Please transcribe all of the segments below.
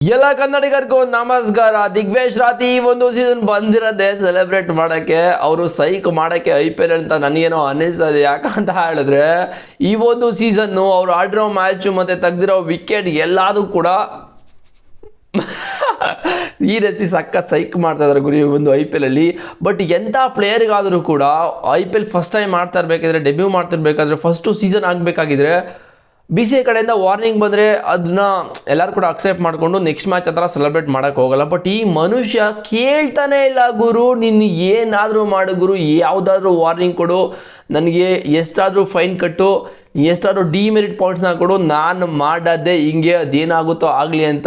ಎಲ್ಲ ಕನ್ನಡಿಗರಿಗೂ ನಮಸ್ಕಾರ. ದಿಗ್ವೇಶ್ ರಾತಿ ಈ ಒಂದು ಸೀಸನ್ ಬಂದಿರೋದೇ ಸೆಲೆಬ್ರೇಟ್ ಮಾಡಕ್ಕೆ, ಅವರು ಸೈಕ್ ಮಾಡಕ್ಕೆ IPL ಅಂತ ನನಗೇನೋ ಅನ್ನಿಸ್ತದೆ. ಯಾಕಂತ ಹೇಳಿದ್ರೆ ಈ ಒಂದು ಸೀಸನ್ನು ಅವ್ರು ಆಡಿರೋ ಮ್ಯಾಚು ಮತ್ತೆ ತೆಗ್ದಿರೋ ವಿಕೆಟ್ ಎಲ್ಲಾದರೂ ಕೂಡ ಈ ರೀತಿ ಸಖತ್ ಸೈಕ್ ಮಾಡ್ತಾ ಇದ್ದಾರೆ ಗುರಿ ಒಂದು IPL ಅಲ್ಲಿ. ಬಟ್ ಎಂಥ ಪ್ಲೇಯರ್ಗಾದರೂ ಕೂಡ IPL ಫಸ್ಟ್ ಟೈಮ್ ಮಾಡ್ತಾ ಇರಬೇಕಾದ್ರೆ, ಡೆಬ್ಯೂ ಮಾಡ್ತಿರ್ಬೇಕಾದ್ರೆ, ಫಸ್ಟು ಸೀಸನ್ ಆಗಬೇಕಾಗಿದ್ರೆ BCCI ಕಡೆಯಿಂದ ವಾರ್ನಿಂಗ್ ಬಂದರೆ ಅದನ್ನ ಎಲ್ಲರೂ ಕೂಡ ಅಕ್ಸೆಪ್ಟ್ ಮಾಡಿಕೊಂಡು ನೆಕ್ಸ್ಟ್ ಮ್ಯಾಚ್ ಆ ಥರ ಸೆಲೆಬ್ರೇಟ್ ಮಾಡೋಕ್ಕೆ ಹೋಗಲ್ಲ. ಬಟ್ ಈ ಮನುಷ್ಯ ಕೇಳ್ತಾನೆ ಇಲ್ಲ ಗುರು, ನೀನು ಏನಾದರೂ ಮಾಡು ಗುರು, ಯಾವುದಾದ್ರೂ ವಾರ್ನಿಂಗ್ ಕೊಡು, ನನಗೆ ಎಷ್ಟಾದರೂ ಫೈನ್ ಕಟ್ಟು, ಎಷ್ಟಾದರೂ ಡಿಮೆರಿಟ್ ಪಾಯಿಂಟ್ಸ್ನ ಕೊಡು, ನಾನು ಮಾಡೋದೇ ಹಿಂಗೆ, ಅದೇನಾಗುತ್ತೋ ಆಗಲಿ ಅಂತ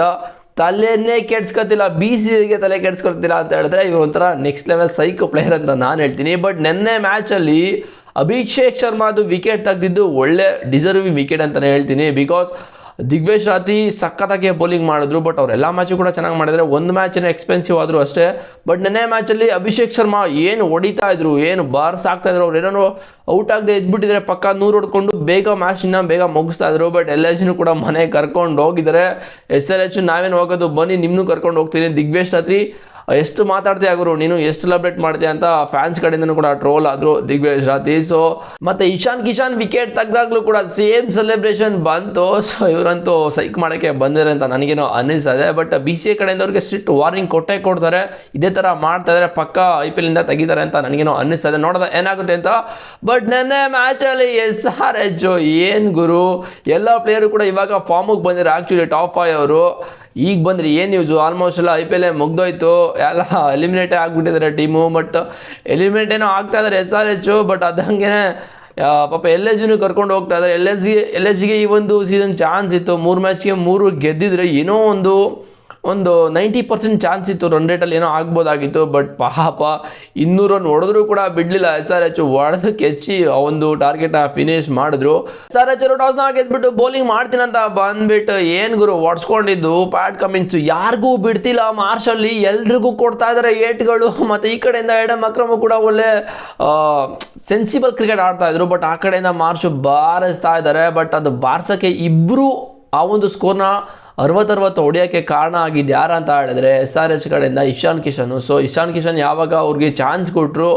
ತಲೆನೇ ಕೆಡ್ಸ್ಕೊತಿಲ್ಲ. BCCIಗೆ ತಲೆ ಕೆಡ್ಸ್ಕೊತಿಲ್ಲ ಅಂತ ಹೇಳಿದ್ರೆ ಇವರು ಒಂಥರ ನೆಕ್ಸ್ಟ್ ಲೆವೆಲ್ ಸೈಕೋ ಪ್ಲೇಯರ್ ಅಂತ ನಾನು ಹೇಳ್ತೀನಿ. ಬಟ್ ನೆನ್ನೆ ಮ್ಯಾಚಲ್ಲಿ ಅಭಿಷೇಕ್ ಶರ್ಮಾದು ವಿಕೆಟ್ ತೆಗೆದಿದ್ದು ಒಳ್ಳೆ ಡಿಸರ್ವಿಂಗ್ ವಿಕೆಟ್ ಅಂತಲೇ ಹೇಳ್ತೀನಿ. ಬಿಕಾಸ್ ದಿಗ್ವೇಶ್ ರಾತಿ ಸಖತ್ತಾಗಿ ಬೌಲಿಂಗ್ ಮಾಡಿದ್ರು. ಬಟ್ ಅವರೆಲ್ಲ ಮ್ಯಾಚು ಕೂಡ ಚೆನ್ನಾಗಿ ಮಾಡಿದರೆ, ಒಂದು ಮ್ಯಾಚೇನೋ ಎಕ್ಸ್ಪೆನ್ಸಿವ್ ಆದರೂ ಅಷ್ಟೇ. ಬಟ್ ನೆನ್ನೆ ಮ್ಯಾಚಲ್ಲಿ ಅಭಿಷೇಕ್ ಶರ್ಮಾ ಏನು ಹೊಡಿತಾ ಇದ್ರು, ಏನು ಬಾರ್ಸ್ ಆಗ್ತಾಯಿದ್ರು, ಅವ್ರು ಏನಾದ್ರು ಔಟ್ ಆಗದೆ ಇದ್ಬಿಟ್ಟಿದ್ರೆ ಪಕ್ಕ 100 ಹೊಡ್ಕೊಂಡು ಬೇಗ ಮ್ಯಾಚನ್ನ ಬೇಗ ಮುಗಿಸ್ತಾ ಇದ್ರು. ಬಟ್ LSGನೂ ಕೂಡ ಮನೆಗೆ ಕರ್ಕೊಂಡು ಹೋಗಿದ್ದಾರೆ. SRH ನಾವೇನು ಹೋಗೋದು, ಬನ್ನಿ ನಿಮ್ಮನ್ನು ಕರ್ಕೊಂಡು ಹೋಗ್ತೀನಿ. ದಿಗ್ವೇಶ್ ರಾತ್ರಿ ಎಷ್ಟು ಮಾತಾಡ್ತೀಯ ಗುರು ನೀನು, ಎಷ್ಟು ಸೆಲೆಬ್ರೇಟ್ ಮಾಡ್ತೀಯ ಅಂತ ಫ್ಯಾನ್ಸ್ ಕಡೆಯಿಂದನೂ ಕೂಡ ಟ್ರೋಲ್ ಆದರು ದಿಗ್ವೇಶ್ ರಾತಿ. ಸೊ ಮತ್ತು ಇಶಾನ್ ಕಿಶನ್ ವಿಕೆಟ್ ತೆಗ್ದಾಗ್ಲೂ ಕೂಡ ಸೇಮ್ ಸೆಲೆಬ್ರೇಷನ್ ಬಂತು. ಸೊ ಇವರಂತೂ ಸೈಕ್ ಮಾಡೋಕ್ಕೆ ಬಂದಿದ್ದಾರೆ ಅಂತ ನನಗೇನೋ ಅನ್ನಿಸ್ತದೆ. ಬಟ್ BCCI ಕಡೆಯಿಂದ ಅವ್ರಿಗೆ ಸ್ಟ್ರಿಕ್ಟ್ ವಾರ್ನಿಂಗ್ ಕೊಡ್ತಾರೆ, ಇದೇ ಥರ ಮಾಡ್ತಾ ಇದ್ದಾರೆ, ಪಕ್ಕ IPL ಇಂದ ತೆಗಿತಾರೆ ಅಂತ ನನಗೇನೋ ಅನ್ನಿಸ್ತದೆ. ನೋಡೋದ ಏನಾಗುತ್ತೆ ಅಂತ. ಬಟ್ ನೆನ್ನೆ ಮ್ಯಾಚಲ್ಲಿ SRH ಏನು ಗುರು, ಎಲ್ಲ ಪ್ಲೇಯರು ಕೂಡ ಇವಾಗ ಫಾರ್ಮಿಗೆ ಬಂದಿದ್ದಾರೆ. ಆ್ಯಕ್ಚುಲಿ ಟಾಪ್ 5 ಅವರು ಈಗ ಬಂದ್ರಿ. ಏನು ನ್ಯೂಸು, ಆಲ್ಮೋಸ್ಟ್ ಎಲ್ಲ IPL ಮುಗ್ದೋಯ್ತು, ಎಲ್ಲ ಎಲಿಮಿನೇಟೇ ಆಗಿಬಿಟ್ಟಿದ್ದಾರೆ ಟೀಮು. ಬಟ್ ಎಲಿಮಿನೇಟ್ ಏನೋ ಆಗ್ತಾ ಇದ್ದಾರೆ SRH. ಬಟ್ ಅದಂಗೆ ಪಾಪ LSGನೂ ಕರ್ಕೊಂಡು ಹೋಗ್ತಾ ಇದ್ದಾರೆ. LSGಗೆ ಈ ಒಂದು ಸೀಸನ್ ಚಾನ್ಸ್ ಇತ್ತು, 3 ಮ್ಯಾಚ್ಗೆ 3 ಗೆದ್ದಿದ್ರೆ ಏನೋ ಒಂದು 90% ಚಾನ್ಸ್ ಇತ್ತು, ರನ್ ರೇಟಲ್ಲಿ ಏನೋ ಆಗ್ಬೋದಾಗಿತ್ತು. ಬಟ್ ಪಾಪ 200 ರನ್ ಹೊಡೆದ್ರು ಕೂಡ ಬಿಡಲಿಲ್ಲ SRH. ಹೊಡೆದಕ್ಕೆ ಹೆಚ್ಚಿ ಆ ಒಂದು ಟಾರ್ಗೆಟ್ನ ಫಿನಿಶ್ ಮಾಡಿದ್ರು. SRH ಟಾಸ್ನ ಗೆದ್ಬಿಟ್ಟು ಬೌಲಿಂಗ್ ಮಾಡ್ತೀನಂತ ಬಂದ್ಬಿಟ್ಟು ಏನು ಗುರು ಹೊಡ್ಸ್ಕೊಂಡಿದ್ದು ಪ್ಯಾಟ್ ಕಮಿನ್ಸು, ಯಾರಿಗೂ ಬಿಡ್ತಿಲ್ಲ ಮಾರ್ಷಲ್ಲಿ, ಎಲ್ರಿಗೂ ಕೊಡ್ತಾ ಇದ್ದಾರೆ ಏಟ್ಗಳು. ಮತ್ತು ಈ ಕಡೆಯಿಂದ ಎಡಮ್ ಅಕ್ರಮ್ ಕೂಡ ಒಳ್ಳೆ ಸೆನ್ಸಿಬಲ್ ಕ್ರಿಕೆಟ್ ಆಡ್ತಾ ಇದ್ರು. ಬಟ್ ಆ ಕಡೆಯಿಂದ ಮಾರ್ಷು ಬಾರಿಸ್ತಾ ಇದ್ದಾರೆ. ಬಟ್ ಅದು ಬಾರ್ಸೋಕ್ಕೆ ಇಬ್ಬರು ಆ ಒಂದು ಸ್ಕೋರ್ನ 60 ಹೊಡೆಯೋಕ್ಕೆ ಕಾರಣ ಆಗಿದ್ದು ಯಾರು ಅಂತ ಹೇಳಿದ್ರೆ SRH ಕಡೆಯಿಂದ ಇಶಾನ್ ಕಿಶನ್. ಸೊ ಇಶಾನ್ ಕಿಶನ್ ಯಾವಾಗ ಅವ್ರಿಗೆ ಚಾನ್ಸ್ ಕೊಟ್ಟರು,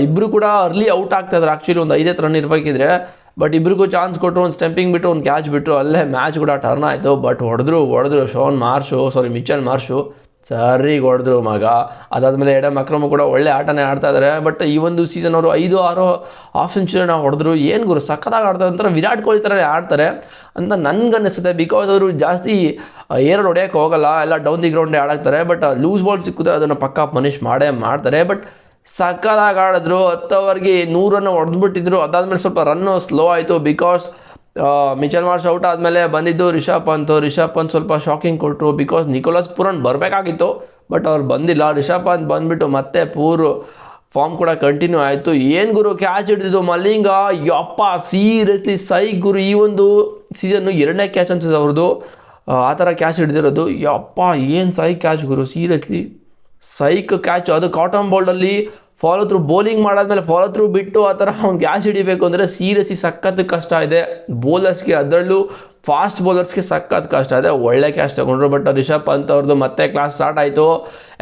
ಇಬ್ಬರು ಕೂಡ ಅರ್ಲಿ ಔಟ್ ಆಗ್ತಾಯಿದ್ರು. ಆ್ಯಕ್ಚುಲಿ ಒಂದು 5 ರನ್ ಇರಬೇಕಿದ್ರೆ. ಬಟ್ ಇಬ್ಬರಿಗೂ ಚಾನ್ಸ್ ಕೊಟ್ಟರು, ಒಂದು ಸ್ಟೆಂಪಿಂಗ್ ಬಿಟ್ಟು ಒಂದು ಕ್ಯಾಚ್ ಬಿಟ್ಟರು, ಅಲ್ಲೇ ಮ್ಯಾಚ್ ಕೂಡ ಟರ್ನ್ ಆಯಿತು. ಬಟ್ ಹೊಡೆದ್ರು ಮಿಚೆಲ್ ಮಾರ್ಷು ಸರಿ ಹೊಡೆದ್ರು ಮಗ. ಅದಾದಮೇಲೆ ಎಡಮ್ ಅಕ್ರಮ್ ಕೂಡ ಒಳ್ಳೆ ಆಟನೇ ಆಡ್ತಾ ಇದ್ದಾರೆ. ಬಟ್ ಈ ಒಂದು ಸೀಸನ್ ಅವರು 5-6 ಹಾಫ್ ಸೆಂಚುರಿನ ಹೊಡೆದ್ರು. ಏನು ಗುರು ಸಕ್ಕತ್ತಾಗಿ ಆಡ್ತಾರೆ, ಒಂಥರ ವಿರಾಟ್ ಕೊಹ್ಲಿ ಥರನೇ ಆಡ್ತಾರೆ ಅಂತ ನನಗನ್ನಿಸುತ್ತೆ. ಬಿಕಾಸ್ ಅವರು ಜಾಸ್ತಿ ಏರಲ್ಲಿ ಹೊಡೆಯೋಕ್ಕೆ ಹೋಗಲ್ಲ, ಎಲ್ಲ ಡೌನ್ ದಿ ಗ್ರೌಂಡೇ ಆಡಾಕ್ತಾರೆ. ಬಟ್ ಲೂಸ್ ಬಾಲ್ ಸಿಕ್ಕಿದ್ರೆ ಅದನ್ನು ಪಕ್ಕಾ ಪನಿಷ್ ಮಾಡೇ ಮಾಡ್ತಾರೆ. ಬಟ್ ಸಕ್ಕತ್ತಾಗಿ ಆಡಿದ್ರು. 10 ಓವರ್ಗೆ 100 ರನ್ ಹೊಡೆದ್ಬಿಟ್ಟಿದ್ರು. ಅದಾದಮೇಲೆ ಸ್ವಲ್ಪ ರನ್ನು ಸ್ಲೋ ಆಯಿತು. ಬಿಕಾಸ್ ಮಿಚೆಲ್ ಮಾರ್ಷ್ ಔಟ್ ಆದಮೇಲೆ ಬಂದಿದ್ದು ರಿಷಬ್ ಪಂತ್ ಸ್ವಲ್ಪ ಶಾಕಿಂಗ್ ಕೊಟ್ಟರು. ಬಿಕಾಸ್ ನಿಕೋಲಸ್ ಪೂರನ್ ಬರಬೇಕಾಗಿತ್ತು, ಬಟ್ ಅವ್ರು ಬಂದಿಲ್ಲ. ರಿಷಬ್ ಪಂತ್ ಬಂದುಬಿಟ್ಟು ಮತ್ತೆ ಫಾರ್ಮ್ ಕೂಡ ಕಂಟಿನ್ಯೂ ಆಯಿತು. ಏನು ಗುರು ಕ್ಯಾಚ್ ಹಿಡಿದಿದ್ದು ಮಲ್ಲಿಂಗ, ಯಪ್ಪ ಸೀರಿಯಸ್ಲಿ ಸೈಕ್ ಗುರು. ಈ ಒಂದು ಸೀಸನ್ನು 2ನೇ ಕ್ಯಾಚ್ ಅನ್ಸುತ್ತೆ ಅವ್ರದ್ದು, ಆ ಥರ ಕ್ಯಾಚ್ ಹಿಡಿದಿರೋದು. ಯಪ್ಪ ಏನು ಸೈಕ್ ಕ್ಯಾಚ್ ಗುರು, ಸೀರಿಯಸ್ಲಿ ಸೈಕ್ ಕ್ಯಾಚ್. ಅದು ಕಾಟನ್ ಬೌಲ್ಡಲ್ಲಿ ಫಾಲೋ ಥ್ರೂ ಬೌಲಿಂಗ್ ಮಾಡಾದ್ಮೇಲೆ ಫಾಲೋ ಥ್ರೂ ಬಿಟ್ಟು ಆ ಥರ ಅವ್ನು ಕ್ಯಾಚ್ ಹಿಡಿಬೇಕು ಅಂದರೆ ಸೀರಿಯಸ್ಲಿ ಸಖತ್ ಕಷ್ಟ ಇದೆ ಬೌಲರ್ಸ್ಗೆ, ಅದರಲ್ಲೂ ಫಾಸ್ಟ್ ಬೌಲರ್ಸ್ಗೆ ಸಖತ್ ಕಷ್ಟ ಇದೆ. ಒಳ್ಳೆ ಕ್ಯಾಚ್ ತಗೊಂಡ್ರು. ಬಟ್ ರಿಷಬ್ ಪಂತ್ ಅವ್ರದ್ದು ಮತ್ತೆ ಕ್ಲಾಸ್ ಸ್ಟಾರ್ಟ್ ಆಯಿತು.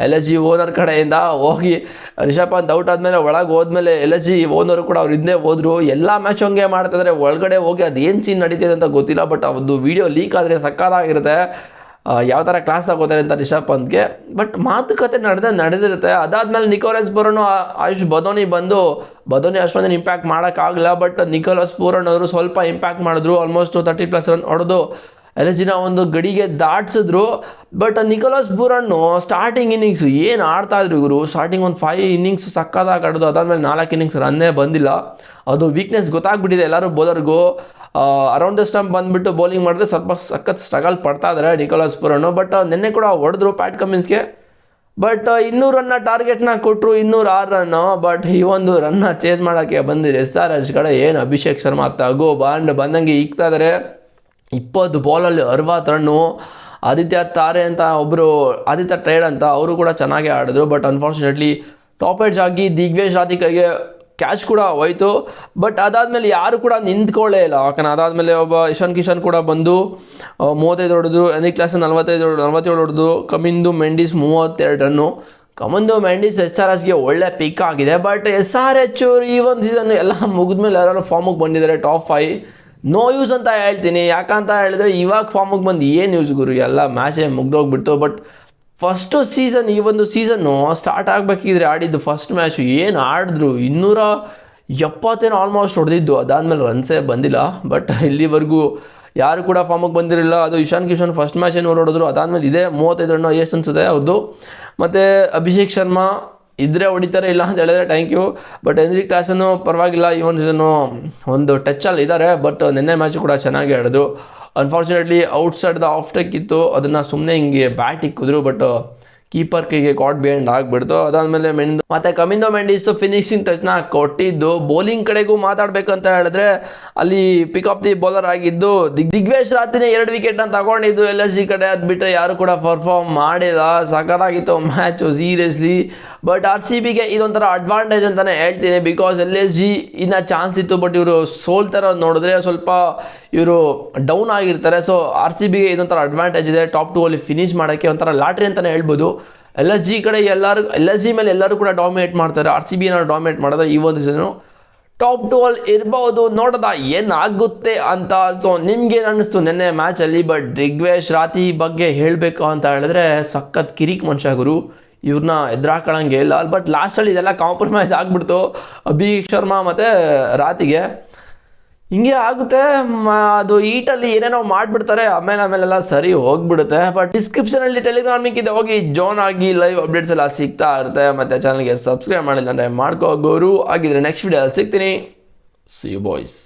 LSG ಓನರ್ ಕಡೆಯಿಂದ ಹೋಗಿ ರಿಷಬ್ ಪಂತ್ ಔಟ್ ಆದಮೇಲೆ ಒಳಗೆ ಹೋದ್ಮೇಲೆ LSG ಓನರು ಕೂಡ ಅವ್ರು ಹಿಂದೆ ಹೋದರು. ಎಲ್ಲ ಮ್ಯಾಚ್ ಹಂಗೆ ಮಾಡ್ತಾಯಿದ್ರೆ ಒಳಗಡೆ ಹೋಗಿ ಅದೇನು ಸೀನ್ ನಡೀತಿದೆ ಅಂತ ಗೊತ್ತಿಲ್ಲ. ಬಟ್ ಒಂದು ವೀಡಿಯೋ ಲೀಕ್ ಆದರೆ ಸಕ್ಕತ್ತಾಗಿರುತ್ತೆ, ಯಾವ ಥರ ಕ್ಲಾಸ್ ತಗೋತಾರೆ ಅಂತ ರಿಷಬ್ ಪಂತ್ಗೆ. ಬಟ್ ಮಾತುಕತೆ ನಡೆದಿರುತ್ತೆ. ಅದಾದಮೇಲೆ ನಿಕೋಲಸ್ ಪೂರನ್ ಆಯುಷ್ ಬದೋನಿ ಅಷ್ಟೊಂದೇನು ಇಂಪ್ಯಾಕ್ಟ್ ಮಾಡೋಕ್ಕಾಗಲ್ಲ. ಬಟ್ ನಿಕೋಲಸ್ ಪೂರನ್ ಅವರು ಸ್ವಲ್ಪ ಇಂಪ್ಯಾಕ್ಟ್ ಮಾಡಿದ್ರು. ಆಲ್ಮೋಸ್ಟ್ 30+ ರನ್ ಹೊಡೆದು LSGನ ಒಂದು ಗಡಿಗೆ ದಾಟಿಸಿದ್ರು. ಬಟ್ ನಿಕೋಲಸ್ ಪೂರನ್ನು ಸ್ಟಾರ್ಟಿಂಗ್ ಇನ್ನಿಂಗ್ಸು ಏನು ಆಡ್ತಾಯಿದ್ರು ಇವರು, ಸ್ಟಾರ್ಟಿಂಗ್ ಒಂದು 5 ಇನ್ನಿಂಗ್ಸ್ ಸಕ್ಕತ್ತಾಗಿ ಆಡೋದು. ಅದಾದಮೇಲೆ 4 ಇನ್ನಿಂಗ್ಸ್ ರನ್ನೇ ಬಂದಿಲ್ಲ. ಅದು ವೀಕ್ನೆಸ್ ಗೊತ್ತಾಗ್ಬಿಟ್ಟಿದೆ ಎಲ್ಲರೂ ಬೌಲರ್ಗೂ. ಅರೌಂಡ್ ದ ಸ್ಟಂಪ್ ಬಂದುಬಿಟ್ಟು ಬೌಲಿಂಗ್ ಮಾಡಿದ್ರೆ ಸ್ವಲ್ಪ ಸಖತ್ ಸ್ಟ್ರಗಲ್ ಪಡ್ತಾ ಇದ್ದಾರೆ ನಿಕೋಲಸ್ ಪೂರನ್ನು. ಬಟ್ ನಿನ್ನೆ ಕೂಡ ಹೊಡೆದ್ರು ಪ್ಯಾಟ್ ಕಮಿನ್ಸ್ಗೆ. ಬಟ್ 200 ರನ್ನ ಟಾರ್ಗೆಟ್ನ ಕೊಟ್ಟರು, 206 ರನ್ನು. ಬಟ್ ಈ ಒಂದು ರನ್ನ ಚೇಸ್ ಮಾಡೋಕ್ಕೆ ಬಂದಿದೆ SRH ಕಡೆ. ಏನು ಅಭಿಷೇಕ್ ಶರ್ಮಾ ಬಂದಂಗೆ ಇಕ್ತಾ ಇದ್ದಾರೆ. 20 ಬಾಲಲ್ಲಿ 60 ರನ್ನು. ಆದಿತ್ಯ ಟ್ರೇಡ್ ಅಂತ ಅವರು ಕೂಡ ಚೆನ್ನಾಗೇ ಆಡಿದ್ರು. ಬಟ್ ಅನ್ಫಾರ್ಚುನೇಟ್ಲಿ ಟಾಪ್ ಎಡ್ಜ್ ಆಗಿ ದಿಗ್ವೇಶ್ ರಾತಿ ಕೈಗೆ ಕ್ಯಾಚ್ ಕೂಡ ಹೋಯ್ತು. ಬಟ್ ಅದಾದಮೇಲೆ ಯಾರು ಕೂಡ ನಿಂತ್ಕೊಳ್ಳೇ ಇಲ್ಲ. ಯಾಕಂದ್ರೆ ಅದಾದಮೇಲೆ ಒಬ್ಬ ಇಶಾನ್ ಕಿಶನ್ ಕೂಡ ಬಂದು 35 ಹೊಡೆದು, ಎನಿ ಕ್ಲಾಸ್ 47 ಹೊಡೆದು, ಕಮಿಂದು ಮೆಂಡಿಸ್ 32 ರನ್ನು. ಕಮಂದು ಮೆಂಡಿಸ್ SRHಗೆ ಒಳ್ಳೆ ಪಿಕ್ ಆಗಿದೆ. ಬಟ್ SRH ಈ ಒಂದು ಸೀಸನ್ ಎಲ್ಲ ಮುಗಿದ್ಮೇಲೆ ಯಾರು ಫಾರ್ಮಿಗೆ ಬಂದಿದ್ದಾರೆ ಟಾಪ್ 5, ನೋ ಯೂಸ್ ಅಂತ ಹೇಳ್ತೀನಿ. ಯಾಕಂತ ಹೇಳಿದ್ರೆ ಇವಾಗ ಫಾರ್ಮಿಗೆ ಬಂದು ಏನು ಯೂಸ್ ಗುರು, ಎಲ್ಲ ಮ್ಯಾಚೇ ಮುಗ್ದೋಗ್ಬಿಡ್ತು. ಬಟ್ ಫಸ್ಟು ಸೀಸನ್, ಈ ಒಂದು ಸೀಸನ್ನು ಸ್ಟಾರ್ಟ್ ಆಗಬೇಕಿದ್ರೆ ಆಡಿದ್ದು ಫಸ್ಟ್ ಮ್ಯಾಚು ಏನು ಆಡಿದ್ರು 270 ಆಲ್ಮೋಸ್ಟ್ ಹೊಡೆದಿದ್ದು. ಅದಾದಮೇಲೆ ರನ್ಸೇ ಬಂದಿಲ್ಲ. ಬಟ್ ಇಲ್ಲಿವರೆಗೂ ಯಾರು ಕೂಡ ಫಾರ್ಮಿಗೆ ಬಂದಿರಲಿಲ್ಲ. ಅದು ಇಶಾನ್ ಕಿಶನ್ ಫಸ್ಟ್ ಮ್ಯಾಚೇ 100 ಹೊಡೆದ್ರು. ಅದಾದಮೇಲೆ ಇದೆ 35 ರನ್ನು ಎಷ್ಟು ಅನ್ಸುತ್ತೆ ಹೌದು. ಮತ್ತು ಅಭಿಷೇಕ್ ಶರ್ಮಾ ಇದ್ರೆ ಹೊಡಿತಾರೆ, ಇಲ್ಲ ಅಂತ ಹೇಳಿದ್ರೆ ಥ್ಯಾಂಕ್ ಯು. ಬಟ್ ಹೆನ್ರಿ ಕ್ಲಾಸನ್ನು ಪರವಾಗಿಲ್ಲ, ಈ ಒಂದು ಸೀಸನ್ನು ಒಂದು ಟಚ್ಚಲ್ಲಿ ಇದ್ದಾರೆ. ಬಟ್ ನಿನ್ನೆ ಮ್ಯಾಚು ಕೂಡ ಚೆನ್ನಾಗಿ ಆಡಿದ್ರು. Unfortunately outside the of tech ಇತ್ತು, ಅದನ್ನು ಸುಮ್ಮನೆ ಹಿಂಗೆ ಬ್ಯಾಟ್ ಇಕ್ಕಿದ್ರು. ಬಟ್ ಕೀಪರ್ ಕೈಗೆ ಕಾಟ್ ಬಿಹೈಂಡ್ ಆಗಿಬಿಡ್ತು. ಅದಾದಮೇಲೆ ಮತ್ತೆ ಕಮಿಂದೋ ಮೆಂಡಿಸ್ ಫಿನಿಶಿಂಗ್ ಟಚ್ನ ಕೊಟ್ಟಿದ್ದು. ಬೌಲಿಂಗ್ ಕಡೆಗೂ ಮಾತಾಡಬೇಕಂತ ಹೇಳಿದ್ರೆ ಅಲ್ಲಿ ಪಿಕ್ ಆಫ್ ದಿ ಬೌಲರ್ ಆಗಿದ್ದು ದಿಗ್ವೇಶ್ ರಾತಿನೇ 2 ವಿಕೆಟ್ನ ತಗೊಂಡಿದ್ದು LSG ಕಡೆ. ಅದು ಬಿಟ್ಟರೆ ಯಾರು ಕೂಡ ಪರ್ಫಾರ್ಮ್ ಮಾಡಿಲ್ಲ. ಸಖತ್ತಾಗಿತ್ತು ಮ್ಯಾಚು ಸೀರಿಯಸ್ಲಿ. ಬಟ್ RCBಗೆ ಇದೊಂಥರ ಅಡ್ವಾಂಟೇಜ್ ಅಂತಲೇ ಹೇಳ್ತೀನಿ. ಬಿಕಾಸ್ LSG ಇನ್ನು ಚಾನ್ಸ್ ಇತ್ತು, ಬಟ್ ಇವರು ಸೋಲ್ತಾರ ನೋಡಿದ್ರೆ ಸ್ವಲ್ಪ ಇವರು ಡೌನ್ ಆಗಿರ್ತಾರೆ. ಸೊ RCBಗೆ ಇದೊಂಥರ ಅಡ್ವಾಂಟೇಜ್ ಇದೆ ಟಾಪ್ 2 ಅಲ್ಲಿ ಫಿನಿಶ್ ಮಾಡೋಕ್ಕೆ. ಒಂಥರ ಲಾಟ್ರಿ ಅಂತಲೇ ಹೇಳ್ಬೋದು. LSG ಕಡೆ LSG ಮೇಲೆ ಎಲ್ಲರೂ ಕೂಡ ಡಾಮಿನೇಟ್ ಮಾಡ್ತಾರೆ. RCB ಏನಾದ್ರು ಡಾಮಿನೇಟ್ ಮಾಡಿದ್ರೆ ಈ ಒಂದು ಸೀಸನು ಟಾಪ್ 2 ಅಲ್ಲಿ ಇರ್ಬೋದು. ನೋಡೋದ ಏನಾಗುತ್ತೆ ಅಂತ. ಸೊ ನಿಮ್ಗೇನು ಅನ್ನಿಸ್ತು ನಿನ್ನೆ ಮ್ಯಾಚಲ್ಲಿ? ಬಟ್ ದಿಗ್ವೇಶ್ ರಾತಿ ಬಗ್ಗೆ ಹೇಳಬೇಕು ಅಂತ ಹೇಳಿದ್ರೆ ಸಖತ್ ಕಿರಿಕ್ ಮನುಷ್ಯ ಗುರು, ಇವ್ರನ್ನ ಎದುರಾಕೊಳ್ಳಂಗೆ ಇಲ್ಲ. ಬಟ್ ಲಾಸ್ಟಲ್ಲಿ ಇದೆಲ್ಲ ಕಾಂಪ್ರಮೈಸ್ ಆಗಿಬಿಡ್ತು ಅಭಿಷೇಕ್ ಶರ್ಮಾ ಮತ್ತು ರಾತಿಗೆ. ಹಿಂಗೆ ಆಗುತ್ತೆ ಅದು. ಈಟಲ್ಲಿ ಏನೇನೋ ಮಾಡಿಬಿಡ್ತಾರೆ, ಆಮೇಲೆಲ್ಲ ಸರಿ ಹೋಗ್ಬಿಡುತ್ತೆ. ಬಟ್ ಡಿಸ್ಕ್ರಿಪ್ಷನಲ್ಲಿ ಟೆಲಿಗ್ರಾಮ್ ಲಿಂಕ್ ಇದೆ, ಹೋಗಿ ಜಾಯ್ನ್ ಆಗಿ. ಲೈವ್ ಅಪ್ಡೇಟ್ಸ್ ಎಲ್ಲ ಸಿಗ್ತಾ ಇರುತ್ತೆ. ಮತ್ತು ಚಾನಲ್ಗೆ ಸಬ್ಸ್ಕ್ರೈಬ್ ಮಾಡಿಲ್ಲ ಅಂದರೆ ಮಾಡ್ಕೋಗೋರು ಆಗಿದ್ರೆ ನೆಕ್ಸ್ಟ್ ವಿಡಿಯೋದಲ್ಲಿ ಸಿಗ್ತೀನಿ. See you boys.